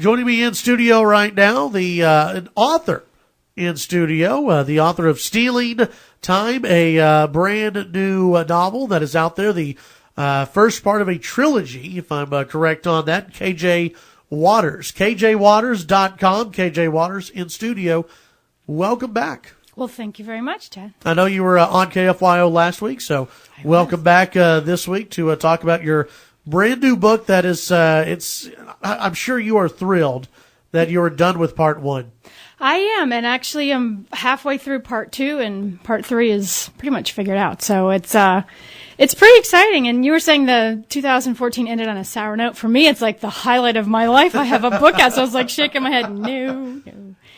Joining me in studio right now, the an author in studio, the author of Stealing Time, a brand new novel that is out there, the first part of a trilogy, if I'm correct on that, KJ Waters, kjwaters.com, KJ Waters in studio. Welcome back. Well, thank you very much, Ted. I know you were on KFYO last week, so welcome back this week to talk about your brand new book that is, I'm sure you are thrilled that you are done with part one. I am, and actually I'm halfway through part two, and part three is pretty much figured out. So it's pretty exciting. And you were saying the 2014 ended on a sour note. For me, it's like the highlight of my life. I have a book out, so I was like shaking my head. No.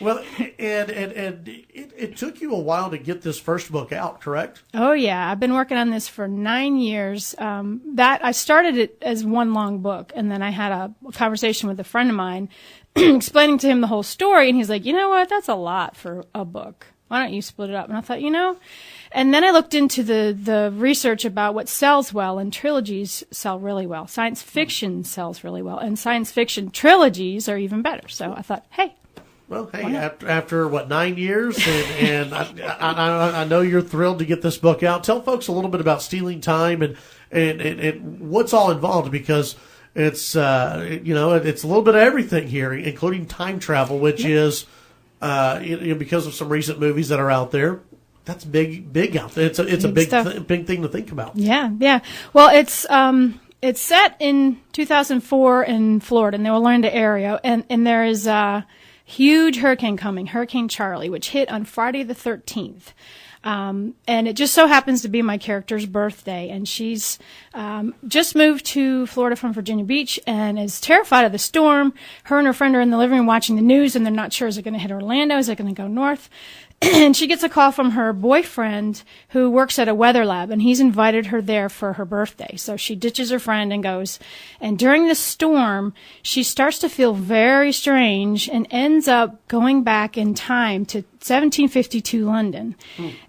Well, and it took you a while to get this first book out, correct? Oh yeah, I've been working on this for 9 years. That I started it as one long book, and then I had a conversation with a friend of mine, explaining to him the whole story, and he's like, "You know what? That's a lot for a book. Why don't you split it up?" And I thought, and then I looked into the research about what sells well, and trilogies sell really well. Science fiction sells really well, and science fiction trilogies are even better. So I thought, hey. Well, hey, after 9 years, and I know you're thrilled to get this book out. Tell folks a little bit about Stealing Time and what's all involved, because it's it's a little bit of everything here, including time travel, which is because of some recent movies that are out there. That's big out there. It's a big thing to think about. Yeah. Well, it's set in 2004 in Florida, and the Orlando area, and there is huge hurricane coming, Hurricane Charlie, which hit on Friday the 13th. And it just so happens to be my character's birthday. And she's just moved to Florida from Virginia Beach and is terrified of the storm. Her and her friend are in the living room watching the news, and they're not sure, is it going to hit Orlando? Is it going to go north? And she gets a call from her boyfriend who works at a weather lab, and he's invited her there for her birthday. So she ditches her friend and goes. And during the storm, she starts to feel very strange and ends up going back in time to 1752 London.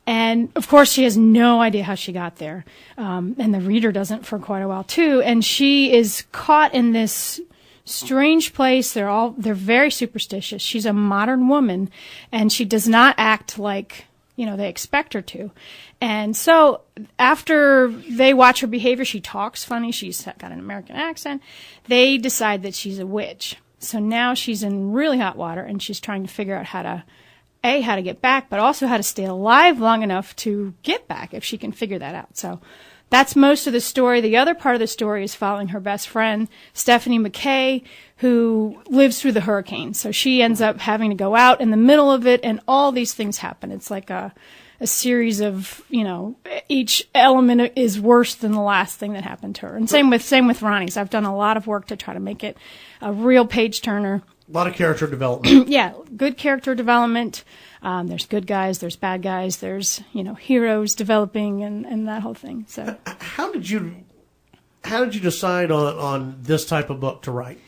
And, of course, she has no idea how she got there. And the reader doesn't for quite a while, too. And she is caught in this strange place. They're very superstitious. She's a modern woman, and she does not act like, they expect her to. And so after they watch her behavior, she talks funny. She's got an American accent. They decide that she's a witch. So now she's in really hot water, and she's trying to figure out how to get back, but also how to stay alive long enough to get back if she can figure that out. So that's most of the story. The other part of the story is following her best friend, Stephanie McKay, who lives through the hurricane. So she ends up having to go out in the middle of it, and all these things happen. It's like a series of, each element is worse than the last thing that happened to her. And same with Ronnie's. I've done a lot of work to try to make it a real page turner. A lot of character development. Yeah, good character development. There's good guys, there's bad guys, there's, heroes developing and that whole thing. So how did you decide on this type of book to write?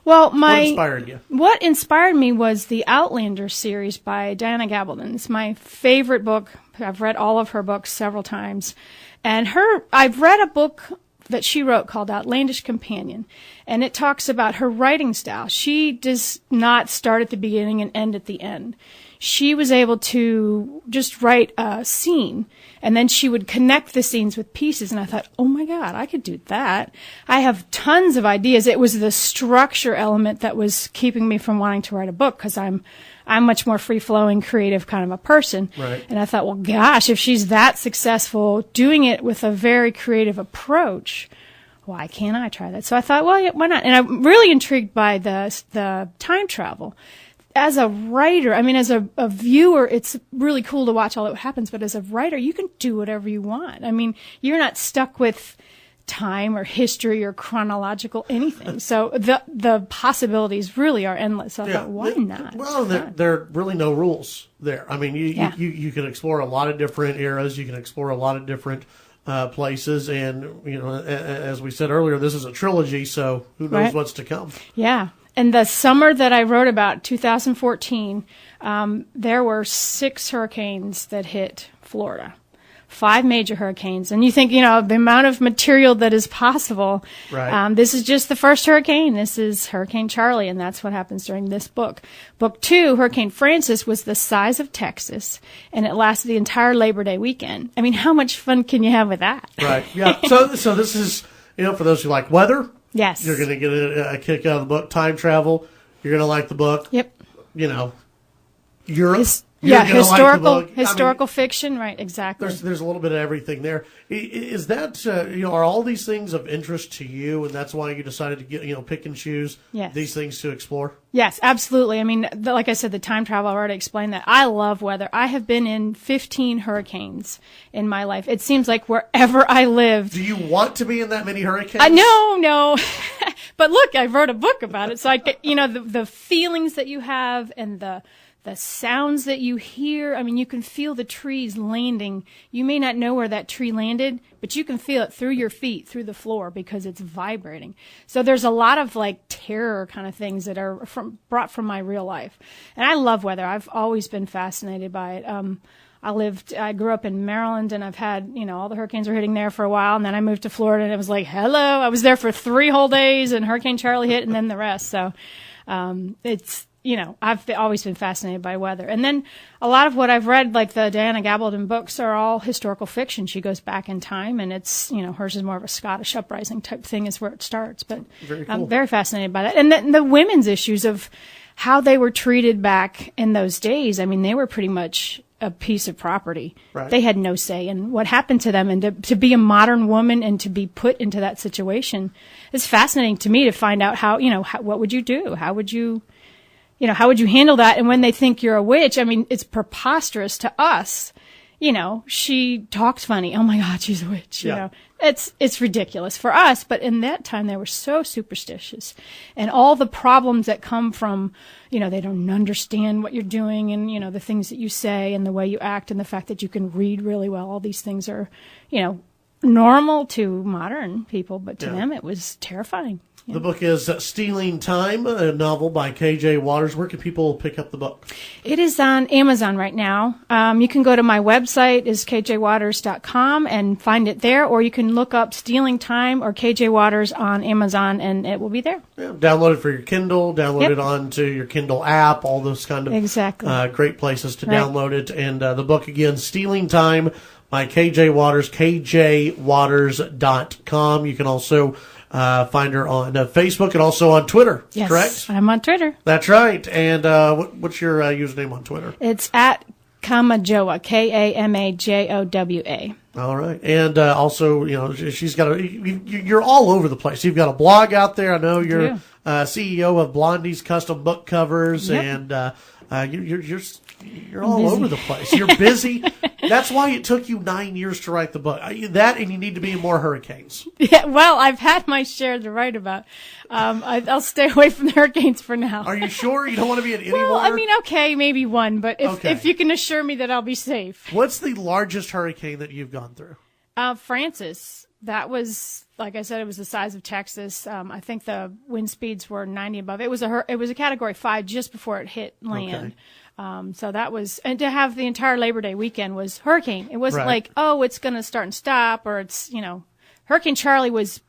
Well, what inspired me was the Outlander series by Diana Gabaldon. It's my favorite book. I've read all of her books several times. And I've read a book that she wrote called Outlandish Companion, and it talks about her writing style. She does not start at the beginning and end at the end. She was able to just write a scene, and then she would connect the scenes with pieces, and I thought, oh my God, I could do that. I have tons of ideas. It was the structure element that was keeping me from wanting to write a book, because I'm much more free-flowing, creative kind of a person. Right. And I thought, well, gosh, if she's that successful doing it with a very creative approach, why can't I try that? So I thought, well, yeah, why not? And I'm really intrigued by the time travel. As a writer, as a viewer, it's really cool to watch all that happens, but as a writer, you can do whatever you want. You're not stuck with time or history or chronological anything. So the possibilities really are endless. So I thought, why not? Well, there are really no rules there. You can explore a lot of different eras. You can explore a lot of different places. And, as we said earlier, this is a trilogy, so who knows what's to come. Yeah. And the summer that I wrote about, 2014, there were 6 hurricanes that hit Florida. 5 major hurricanes. And you think, you know, the amount of material that is possible. Right. This is just the first hurricane. This is Hurricane Charlie, and that's what happens during this book. Book 2, Hurricane Francis, was the size of Texas, and it lasted the entire Labor Day weekend. I mean, how much fun can you have with that? Right. Yeah. So this is, you know, for those who like weather, Yes. you're going to get a kick out of the book. Time travel, you're going to like the book. Yep. You know, Europe. Yeah, you're gonna historical like the book. historical fiction, right? Exactly. There's a little bit of everything there. Is that you know, are all these things of interest to you, and that's why you decided to get, you know, pick and choose Yes. these things to explore? Yes, absolutely. I mean, like I said, the time travel, I already explained that. I love weather. I have been in 15 hurricanes in my life. It seems like wherever I lived. Do you want to be in that many hurricanes? No. But look, I wrote a book about it. So you know, the feelings that you have and the sounds that you hear. I mean, you can feel the trees landing. You may not know where that tree landed, but you can feel it through your feet, through the floor, because it's vibrating. So there's a lot of like terror kind of things that are brought from my real life. And I love weather. I've always been fascinated by it. I grew up in Maryland, and I've had, you know, all the hurricanes were hitting there for a while, and then I moved to Florida, and it was like, hello. I was there for 3 whole days, and Hurricane Charlie hit, and then the rest. So, it's, you know, I've always been fascinated by weather. And then a lot of what I've read, like the Diana Gabaldon books, are all historical fiction. She goes back in time, and it's, you know, hers is more of a Scottish uprising type thing is where it starts. But Very cool. I'm very fascinated by that. And the women's issues of how they were treated back in those days. I mean, they were pretty much a piece of property. Right. They had no say in what happened to them, and to be a modern woman and to be put into that situation is fascinating to me to find out how, you know, what would you do? How would you handle that? And when they think you're a witch, I mean, it's preposterous to us. You know, she talks funny. Oh my God, she's a witch. Yeah. You know, it's ridiculous for us. But in that time, they were so superstitious, and all the problems that come from, you know, they don't understand what you're doing, and, you know, the things that you say and the way you act and the fact that you can read really well. All these things are, you know, normal to modern people, but to them it was terrifying. The book is Stealing Time, a novel by K.J. Waters. Where can people pick up the book? It is on Amazon right now. You can go to my website, is kjwaters.com, and find it there, or you can look up Stealing Time or K.J. Waters on Amazon, and it will be there. Yeah, download it for your Kindle, download it onto your Kindle app, all those kind of Exactly. Great places to download it. And the book, again, Stealing Time by K.J. Waters, kjwaters.com. You can also find her on Facebook and also on Twitter, Yes, correct? I'm on Twitter. That's right. And what's your username on Twitter? It's at Kamajowa, Kamajowa. All right. And also, you know, she's got you're all over the place. You've got a blog out there. I know you're CEO of Blondie's Custom Book Covers, and you're all over the place. You're busy. That's why it took you 9 years to write the book. That, and you need to be in more hurricanes. Yeah, well, I've had my share to write about. I'll stay away from the hurricanes for now. Are you sure you don't want to be in any Well, water? I mean, okay, maybe one, but if you can assure me that I'll be safe. What's the largest hurricane that you've gone through? Francis. That was, like I said, it was the size of Texas. I think the wind speeds were 90 above. It was a Category 5 just before it hit land. Okay. So that was, and to have the entire Labor Day weekend was hurricane. It wasn't Right. like, oh, it's going to start and stop, or it's, you know, Hurricane Charlie was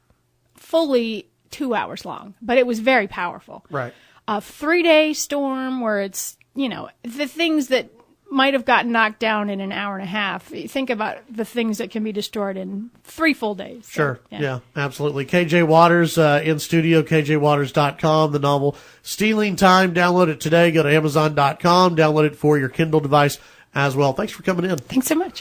fully 2 hours long, but it was very powerful. Right. A 3-day storm where it's, you know, the things that might have gotten knocked down in an hour and a half. Think about the things that can be destroyed in 3 full days. So, Sure. Yeah, absolutely. KJ Waters in studio, kjwaters.com, the novel Stealing Time. Download it today. Go to amazon.com. Download it for your Kindle device as well. Thanks for coming in. Thanks so much.